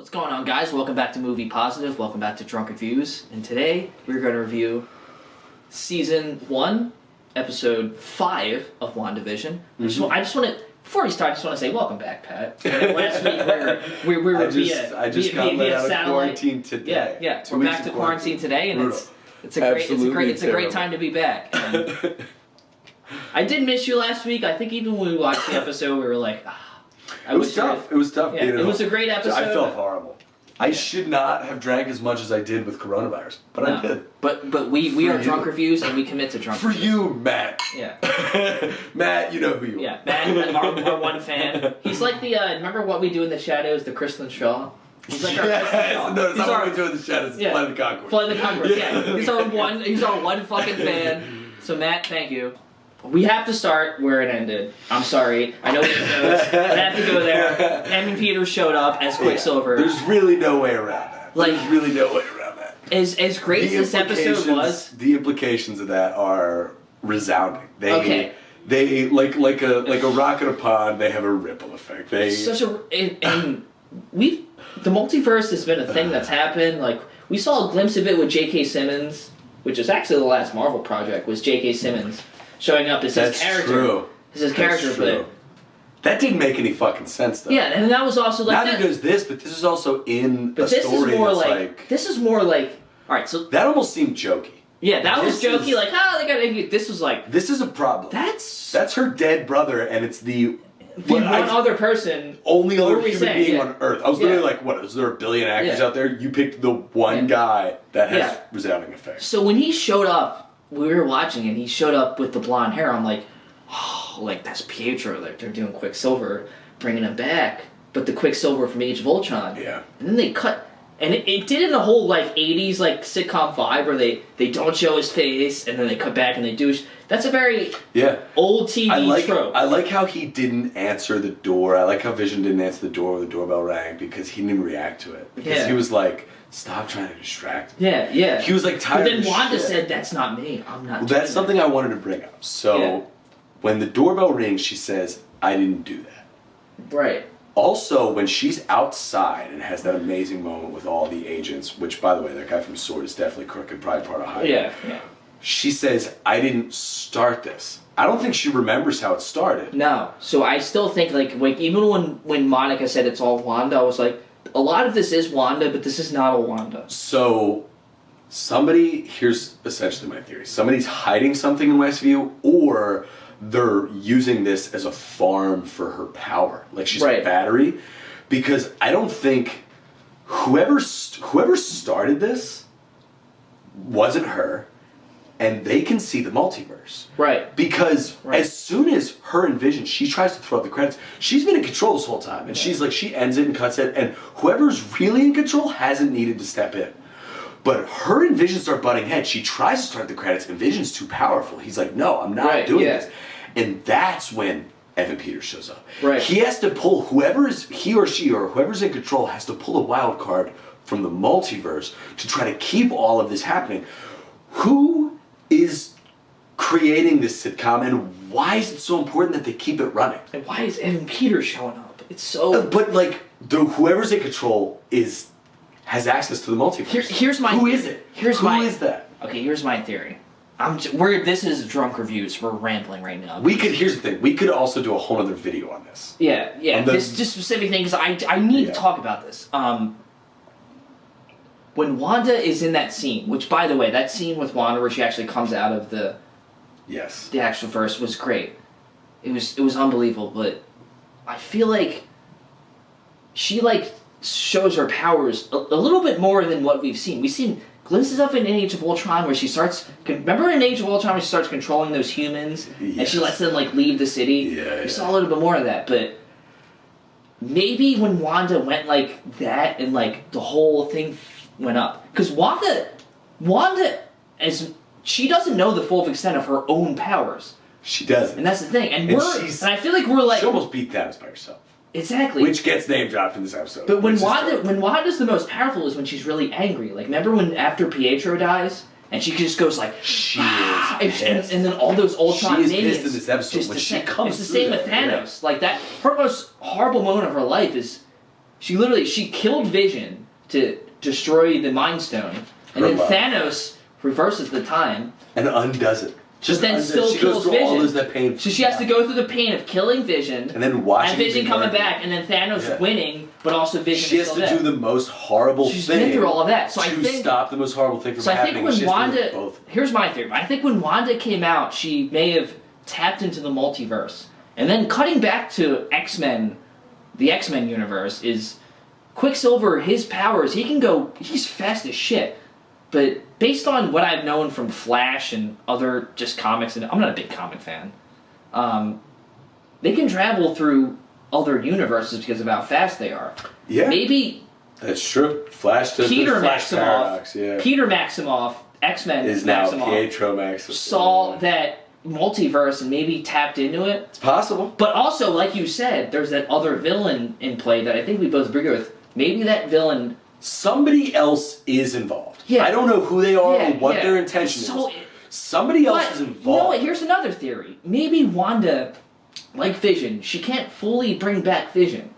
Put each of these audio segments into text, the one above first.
What's going on, guys? Welcome back to Movie Positive. Welcome back to Drunk Reviews. And today we're going to review Season 1, Episode 5 of WandaVision. I just want to, before we start, I just want to say welcome back, Pat. Last week we were I just got let out of quarantine today. Yeah. We're back to quarantine today, and it's a great time to be back. And I did miss you last week. I think even when we watched the episode, we were like, It was tough. It was tough. Yeah, it was a great episode. I felt horrible. I should not have drank as much as I did with coronavirus, but I did. But we are Drunk Reviews, and we commit to Drunk Reviews. For you, Matt. Yeah. Matt, you know who you are. Yeah, Matt, our one fan. He's like the, remember What We Do in the Shadows, the Kristen Shaw? He's like our Kristen Shaw. No, it's not What We Do in the Shadows, it's Flight of the Conchords. Flight of the Conchords, yeah. He's our one fucking fan. So Matt, thank you. We have to start where it ended. I'm sorry. I know we have to go there. Pietro Peters showed up as Quicksilver. There's really no way around that. There's really no way around that. As great as this episode was, the implications of that are resounding. They like a rock in a pond. They have a ripple effect. The multiverse has been a thing that's happened. Like, we saw a glimpse of it with J.K. Simmons, which is actually the last Marvel project, was J.K. Simmons showing up as his character. True. As his character, but that didn't make any fucking sense, though. Yeah, and that was also like neither does this, but this is also in a story this is more like all right. So that almost seemed jokey. Yeah, that was jokey. Like, they got this was like this is a problem. That's her dead brother, and it's the other person, only other human being on Earth. I was literally like, what? Is there a billion actors out there? You picked the one guy that has resounding effects. So when he showed up. We were watching and he showed up with the blonde hair. I'm like, oh, like that's Pietro. Like they're doing Quicksilver, bringing him back. But the Quicksilver from Age of Ultron. Yeah. And then they cut, and it did in a whole like 80s like sitcom vibe where they don't show his face and then they cut back and they do. That's a very old TV trope. I like how he didn't answer the door. I like how Vision didn't answer the door when the doorbell rang because he didn't react to it. Because he was like, stop trying to distract me. Yeah. He was like tired. But then Wanda said, "That's not me. I'm not." Well, that's something I wanted to bring up. So, when the doorbell rings, she says, "I didn't do that." Right. Also, when she's outside and has that amazing moment with all the agents, which, by the way, that guy from S.W.O.R.D. is definitely crooked, probably part of Hydra. Yeah. She says, "I didn't start this." I don't think she remembers how it started. No. So I still think like even when Monica said it's all Wanda, I was like, a lot of this is Wanda, but this is not a Wanda. So, here's essentially my theory. Somebody's hiding something in Westview, or they're using this as a farm for her power. Like she's a battery. Because I don't think whoever started this wasn't her, and they can see the multiverse. Right. Because as soon as her and Vision, she tries to throw up the credits, she's been in control this whole time. And she's like, she ends it and cuts it, and whoever's really in control hasn't needed to step in. But her and Vision start butting heads. She tries to start the credits, and Vision's too powerful. He's like, no, I'm not doing this. And that's when Evan Peters shows up. Right. He has to pull he or she or whoever's in control has to pull a wild card from the multiverse to try to keep all of this happening. Who is creating this sitcom, and why is it so important that they keep it running? And why is Evan Peters showing up? It's so... But, like, whoever's in control has access to the multiverse. Here's my... Who is it? Who is that? Okay, here's my theory. This is Drunk Reviews. We're rambling right now. Here's the thing. We could also do a whole other video on this. Yeah. This specific thing, because I need to talk about this. When Wanda is in that scene, which, by the way, that scene with Wanda where she actually comes out of the actual verse was great. It was unbelievable, but I feel like she shows her powers a little bit more than what we've seen. We've seen glimpses of it in Age of Ultron where she starts... Remember in Age of Ultron where she starts controlling those humans and she lets them leave the city? We saw a little bit more of that, but maybe when Wanda went like that and the whole thing went up. Because Wanda, she doesn't know the full extent of her own powers. She doesn't. And that's the thing. And I feel like we're she almost beat Thanos by herself. Exactly. Which gets name dropped in this episode. But when Wanda's the most powerful is when she's really angry. Like, remember after Pietro dies? And she just goes she is pissed. And then all those Ultron minions. She is pissed in this episode when she comes It's the same with Thanos. Like, her most horrible moment of her life is She killed Vision to destroy the Mind Stone, and then Thanos reverses the time and undoes it. Just then still kills Vision. So she has to go through the pain of killing Vision, and then watching Vision coming back, and then Thanos winning, but also Vision. She has to do the most horrible thing. She's been through all of that, so I think stop the most horrible thing from happening. I think when Wanda, here's my theory. I think when Wanda came out, she may have tapped into the multiverse, and then cutting back to X-Men, the X-Men universe is Quicksilver. His powers, he can go. He's fast as shit. But based on what I've known from Flash and other just comics, and I'm not a big comic fan, they can travel through other universes because of how fast they are. Yeah. Maybe that's true. Flash does Peter the Flash paradox, Peter Maximoff, X-Men is now Pietro Maximoff. Saw that multiverse and maybe tapped into it. It's possible. But also, like you said, there's that other villain in play that I think we both agree with. Maybe that villain... Somebody else is involved. Yeah. I don't know who they are or what their intention is. Somebody else is involved. You know what? Here's another theory. Maybe Wanda, like Vision, she can't fully bring back Vision.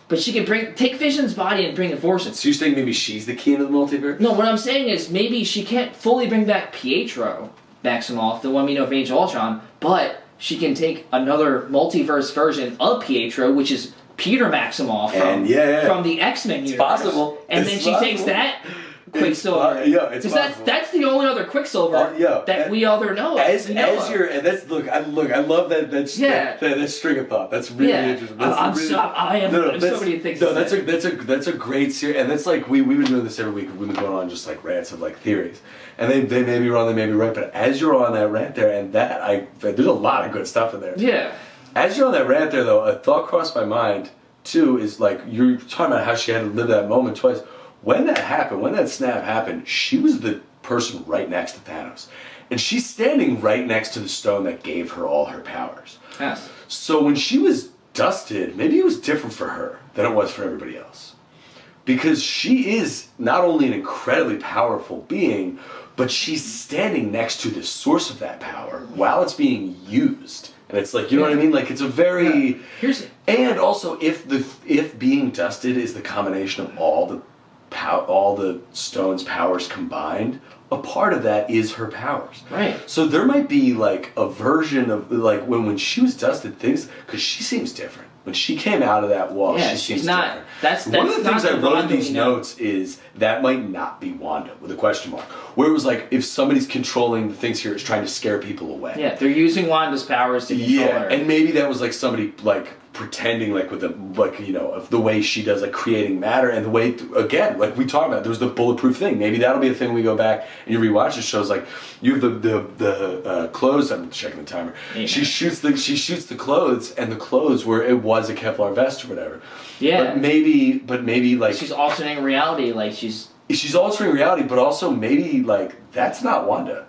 But she can take Vision's body and bring it force it. So you're saying maybe she's the key to the multiverse? No, what I'm saying is maybe she can't fully bring back Pietro Maximoff, the one we know from Age of Ultron, but she can take another multiverse version of Pietro, which is Peter Maximoff from the X-Men universe. It's possible. And then she takes that Quicksilver. It's that's the only other Quicksilver that we other know of. I love that string of thought. That's really interesting. I have so many things. No, that's a great series, and that's like we've been doing this every week. We've been going on just like rants of like theories, and they may be wrong, they may be right, but as you're on that rant there, and there's a lot of good stuff in there. Yeah. As you're on that rant there, though, a thought crossed my mind too is like you're talking about how she had to live that moment twice. When that happened, when that snap happened, she was the person right next to Thanos. And she's standing right next to the stone that gave her all her powers. Yes. So when she was dusted, maybe it was different for her than it was for everybody else. Because she is not only an incredibly powerful being, but she's standing next to the source of that power while it's being used. And it's like, you know what I mean? Like, it's a very... And also, if being dusted is the combination of all the stone's powers combined, a part of that is her powers. Right. So there might be like a version of like when she was dusted, things, because she seems different. When she came out of that wall, she seems different. That's one of the things I wrote in these notes is that might not be Wanda with a question mark. Where it was like if somebody's controlling the things here, it's trying to scare people away. Yeah, they're using Wanda's powers to control her. And maybe that was like somebody like pretending like with of the way she does like creating matter and the way again like we talked about there's the bulletproof thing. Maybe that'll be a thing we go back and you rewatch the shows like you have the clothes. I'm checking the timer. Yeah. She shoots the clothes and the clothes where it was a Kevlar vest or whatever. Yeah. But maybe like she's altering reality. Like she's altering reality, but also maybe like that's not Wanda.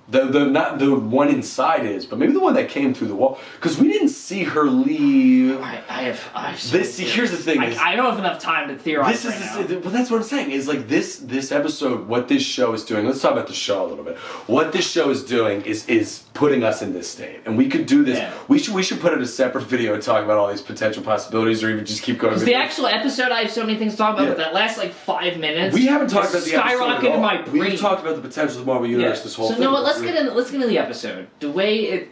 Not the one inside is, but maybe the one that came through the wall. Because we didn't see her leave. Here's the thing. I don't have enough time to theorize now. Well, that's what I'm saying. Is like this episode, what this show is doing. Let's talk about the show a little bit. What this show is doing is putting us in this state, and we could do this. Yeah. We should put it a separate video and talk about all these potential possibilities, or even just keep going. Because the actual episode, I have so many things to talk about. But that last like 5 minutes, we haven't talked about the episode skyrocketed in my brain. We've talked about the potential of the Marvel Universe this whole thing. So you know what? Let's get into the episode. The way it...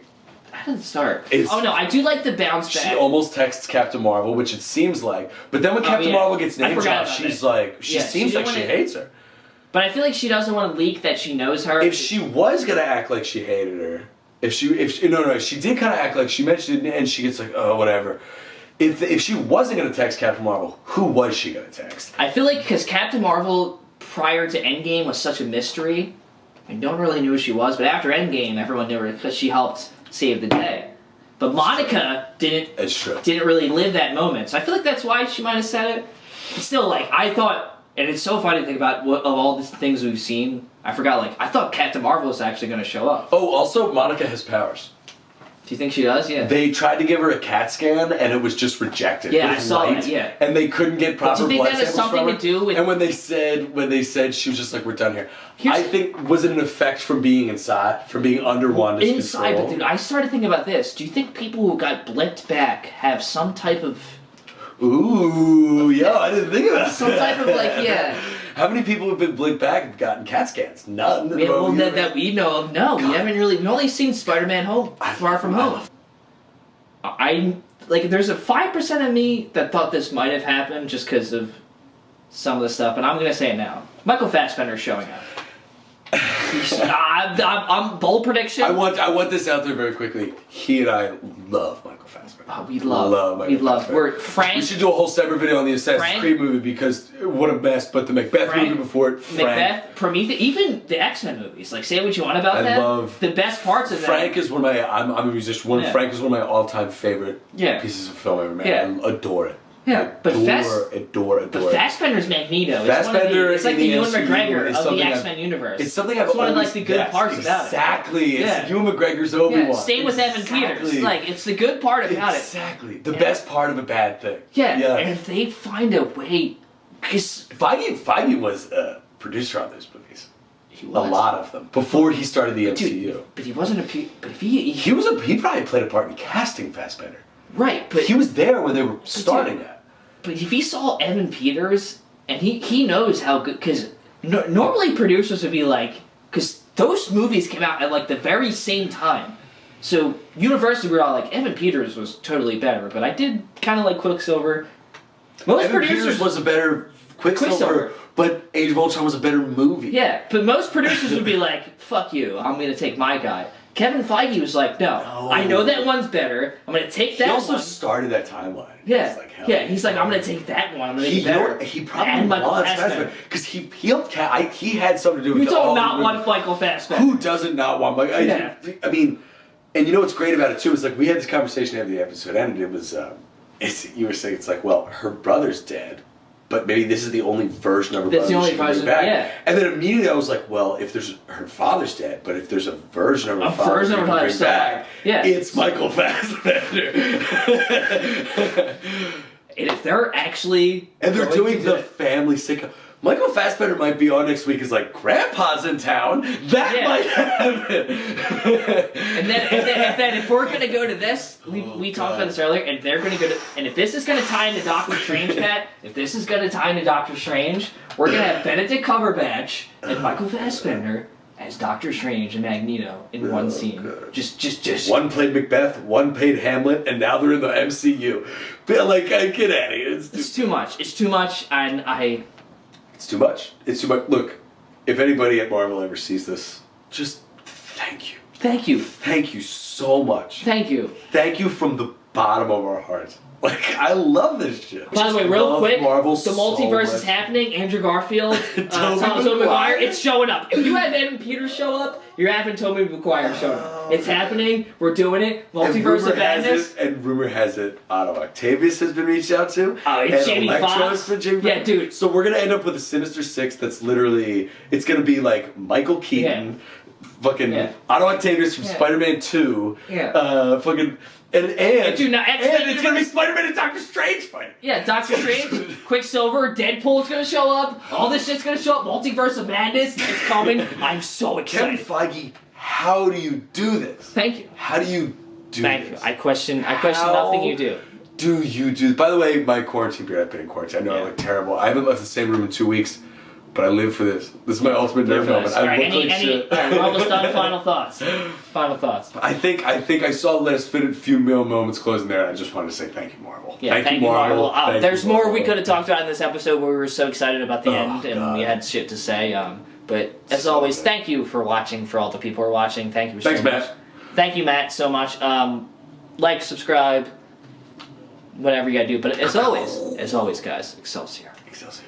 How did it start? I do like the bounce back. She almost texts Captain Marvel, which it seems like. But then when Captain Marvel gets name dropped, she's like... She seems like she hates her. But I feel like she doesn't want to leak that she knows her. If she was going to act like she hated her... she did kind of act like she mentioned it, and she gets like, oh, whatever. If she wasn't going to text Captain Marvel, who was she going to text? I feel like because Captain Marvel, prior to Endgame, was such a mystery... No one really knew who she was, but after Endgame, everyone knew her because she helped save the day. But Monica didn't really live that moment, so I feel like that's why she might have said it. But still, like, I thought, and it's so funny to think about of all the things we've seen, I thought Captain Marvel was actually going to show up. Oh, also, Monica has powers. Do you think she does? Yeah. They tried to give her a CAT scan, and it was just rejected. Yeah, I saw that. Yeah. And they couldn't get proper blood samples. Do you think that has something to do with? And when they said she was just like, we're done here. I think was it an effect from being inside, from being under Wanda's control? But dude, I started thinking about this. Do you think people who got blipped back have some type of Ooh, yo, I didn't think of that. Some type of like, yeah. How many people have been blinked back and gotten CAT scans? None. Yeah, well, that we know of, no. God. We've only seen Spider-Man Far From Home. There's a 5% of me that thought this might have happened just because of some of the stuff, and I'm going to say it now. Michael Fassbender's showing up. I'm bold prediction. I want this out there very quickly. He and I love Michael Fassbender. Oh, we love. We should do a whole separate video on the Assassin's Creed movie because what a mess. But the Macbeth movie before it, Macbeth, Prometheus, even the X-Men movies. Like, say what you want about that. I love the best parts of that. Frank is one of my. I'm a musician. Frank is one of my all-time favorite pieces of film ever made. I adore it. Yeah, adore. But Fassbender's Magneto. It's like the Ewan McGregor of the X-Men universe. It's something It's one of like the good parts about it. Exactly. It's Ewan McGregor's Obi-Wan. Same with Evan Peters. Like, it's the good part about it. Exactly. The best part of a bad thing. Yeah. And if they find a way, because Feige was a producer on those movies. He was. A lot of them before he started the MCU. But he wasn't a. But if he probably played a part in casting Fassbender. Right, but he was there when they were starting that. But if he saw Evan Peters, and he knows how good, because normally producers would be like, because those movies came out at like the very same time. So universally we were all like, Evan Peters was totally better, but I did kind of like Quicksilver. Most Evan Peters was a better Quicksilver, but Age of Ultron was a better movie. Yeah, but most producers would be like, fuck you, I'm going to take my guy. Kevin Feige was like, no, I know that one's better. I'm going to take that one. He also started that timeline. Yeah, he's like, I'm going to take that one. I'm going to take better. He probably wants Fassbender. Because he had something to do with it. You don't not want Michael Fassbender. Who doesn't not want Michael? I mean, and you know what's great about it too is like we had this conversation after the episode ended. It was, you were saying it's like, well, her brother's dead. But maybe this is the only version of her brother she can bring back. Yeah. And then immediately I was like, well, if there's her father's dead, but if there's a version of her father she can bring back, it's Michael Fassbender. And if they're actually... And they're doing the family sitcom. Michael Fassbender might be on next week as like, Grandpa's in town. That might happen. and then if we're going to go to this, we talked about this earlier, and they're going to go to... And if this is going to tie into Doctor Strange, Pat, if this is going to tie into Doctor Strange, we're going to have Benedict Cumberbatch and Michael Fassbender as Doctor Strange and Magneto in one scene. God. Just one played Macbeth, one played Hamlet, and now they're in the MCU. But like, get at it. It's too much. It's too much, and It's too much. It's too much. Look, if anybody at Marvel ever sees this, just thank you. Thank you. Thank you so much. Thank you. Thank you from the bottom of our hearts. Like, I love this shit. By the way, real quick, the multiverse is happening. Andrew Garfield, Tobey Maguire, it's showing up. If you have Evan Peters show up, you're having Tobey Maguire showing up. It's happening. We're doing it. Multiverse of Madness. And rumor has it, Otto Octavius has been reached out to. Oh, it's Jamie Foxx. Yeah, dude. So we're going to end up with a Sinister Six that's literally, it's going to be like Michael Keaton, fucking Otto Octavius from Spider-Man 2, fucking... And it's going to be Spider-Man and Doctor Strange fighting. Yeah, Doctor Strange, Quicksilver, Deadpool's going to show up. All this shit's going to show up. Multiverse of Madness, it's coming. I'm so excited. Kevin Feige, how do you do this? Thank you. How do you do this? Thank you. I question nothing you do. Do you do? By the way, my quarantine period, I've been in quarantine. I know I look terrible. I haven't left the same room in 2 weeks. But I live for this. This is my ultimate nerd moment. I look like shit. All right, we're almost done. Final thoughts. I think I saw the last few moments closing there, and I just wanted to say thank you, Marvel. Yeah, thank you, Marvel. There's more we could have talked about in this episode where we were so excited about the end, and we had shit to say. But as always, thank you for watching, for all the people who are watching. Thank you so much. Thanks, Matt. Thank you, Matt, so much. Like, subscribe, whatever you gotta do. But as always, guys, Excelsior. Excelsior.